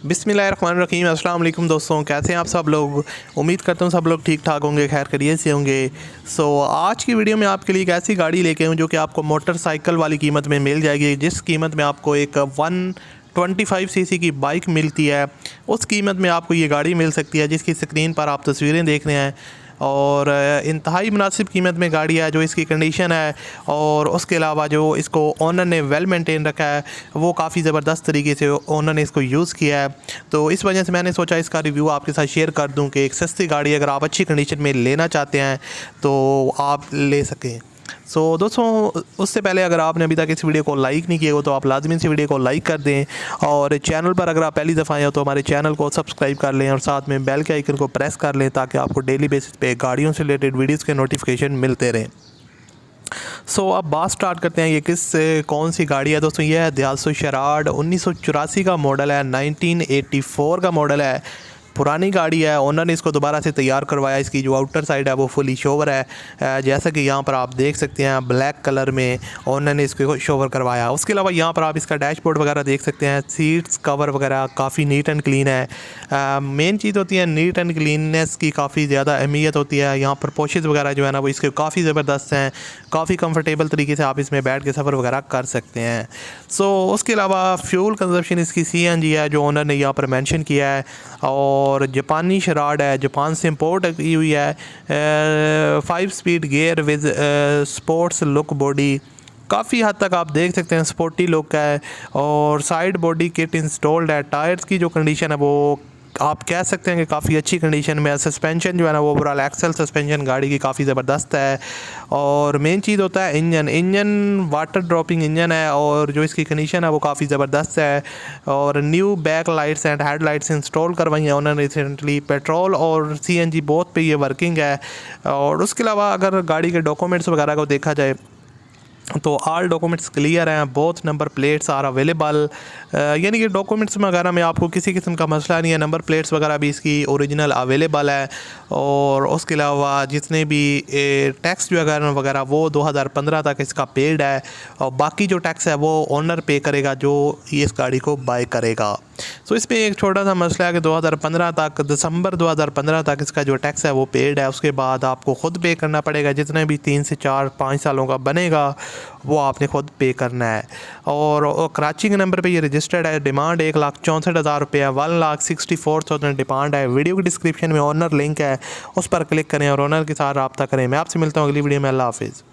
बिस्मिल्लाहिर्रहमानिर्रहीम। अस्सलाम वालेकुम दोस्तों, कैसे हैं आप सब लोग। उम्मीद करता हूँ सब लोग ठीक ठाक होंगे, खैर खैरियत से होंगे। आज की वीडियो में आपके लिए एक ऐसी गाड़ी लेके आऊँ जो कि आपको मोटरसाइकिल वाली कीमत में मिल जाएगी। जिस कीमत में आपको एक 125 सीसी की बाइक मिलती है, उस कीमत में आपको ये गाड़ी मिल सकती है जिसकी स्क्रीन पर आप तस्वीरें देख रहे हैं। और इंतहाई मुनासिब कीमत में गाड़ी है। जो इसकी कंडीशन है और उसके अलावा जो इसको ओनर ने वेल मेंटेन रखा है, वो काफ़ी ज़बरदस्त तरीके से ओनर ने इसको यूज़ किया है। तो इस वजह से मैंने सोचा इसका रिव्यू आपके साथ शेयर कर दूं कि एक सस्ती गाड़ी अगर आप अच्छी कंडीशन में लेना चाहते हैं तो आप ले सकें। दोस्तों, उससे पहले अगर आपने अभी तक इस वीडियो को लाइक नहीं किया हो तो आप लाजमी इस वीडियो को लाइक कर दें, और चैनल पर अगर आप पहली दफ़ा आए हो तो हमारे चैनल को सब्सक्राइब कर लें और साथ में बेल के आइकन को प्रेस कर लें ताकि आपको डेली बेसिस पे गाड़ियों से रिलेटेड वीडियोज़ के नोटिफिकेशन मिलते रहें। अब बात स्टार्ट करते हैं। ये कौन सी गाड़ी है दोस्तों। ये है दयासो शराड, 1984 का मॉडल है, 1984 का मॉडल है। पुरानी गाड़ी है, ओनर ने इसको दोबारा से तैयार करवाया। इसकी जो आउटर साइड है वो फुली शोवर है, जैसा कि यहाँ पर आप देख सकते हैं ब्लैक कलर में ओनर ने इसको शोवर करवाया। उसके अलावा यहाँ पर आप इसका डैशबोर्ड वगैरह देख सकते हैं। सीट्स कवर वगैरह काफ़ी नीट एंड क्लीन है। मेन चीज़ होती है नीट एंड क्लीननेस की काफ़ी ज़्यादा अहमियत होती है। यहाँ पर पोशेस वगैरह जो है ना वो इसके काफ़ी ज़बरदस्त हैं। काफ़ी कंफर्टेबल तरीके से आप इसमें बैठ के सफ़र वगैरह कर सकते हैं। उसके अलावा फ्यूल कंजप्शन इसकी CNG है जो ओनर ने यहाँ पर मेंशन किया है। और जापानी शराड है, जापान से इंपोर्ट की हुई है। 5 speed gear with sports look body, काफ़ी हद तक आप देख सकते हैं स्पोर्टी लुक है। और साइड बॉडी किट इंस्टॉल्ड है। टायर्स की जो कंडीशन है वो आप कह सकते हैं कि काफ़ी अच्छी कंडीशन में है। सस्पेंशन जो है ना वो ओवरऑल एक्सेल सस्पेंशन गाड़ी की काफ़ी ज़बरदस्त है। और मेन चीज़ होता है इंजन वाटर ड्रॉपिंग इंजन है, और जो इसकी कंडीशन है वो काफ़ी ज़बरदस्त है। और new back lights and head lights install करवाई हैं उन्होंने रिसेंटली। पेट्रोल और CNG बोथ पे ये वर्किंग है। और उसके अलावा अगर गाड़ी के डॉक्यूमेंट्स वगैरह को देखा जाए तो ऑल डॉक्यूमेंट्स क्लियर हैं। Both number plates are available, यानी कि डॉक्यूमेंट्स वगैरह में आपको किसी किस्म का मसला नहीं है। नंबर प्लेट्स वगैरह भी इसकी ओरिजिनल अवेलेबल है। और उसके अलावा जितने भी टैक्स वगैरह वो 2015 तक इसका पेड है, और बाकी जो टैक्स है वो ओनर पे करेगा जो इस गाड़ी को बाय करेगा। इसमें एक छोटा सा मसला है कि 2015 तक, दिसंबर 2015 तक इसका जो टैक्स है वो पेड है। उसके बाद आपको ख़ुद पे करना पड़ेगा। जितने भी 3 से 4 5 सालों का बनेगा वो आपने ख़ुद पे करना है। और कराची के नंबर पे ये रजिस्टर्ड है। डिमांड 1,64,000 रुपये है। 1,64,000 डिमांड है। वीडियो की डिस्क्रिप्शन में ओनर लिंक है, उस पर क्लिक करें और ओनर के साथ रब्ता करें। मैं आपसे मिलता हूँ अगली वीडियो में। अल्लाह हाफिज़।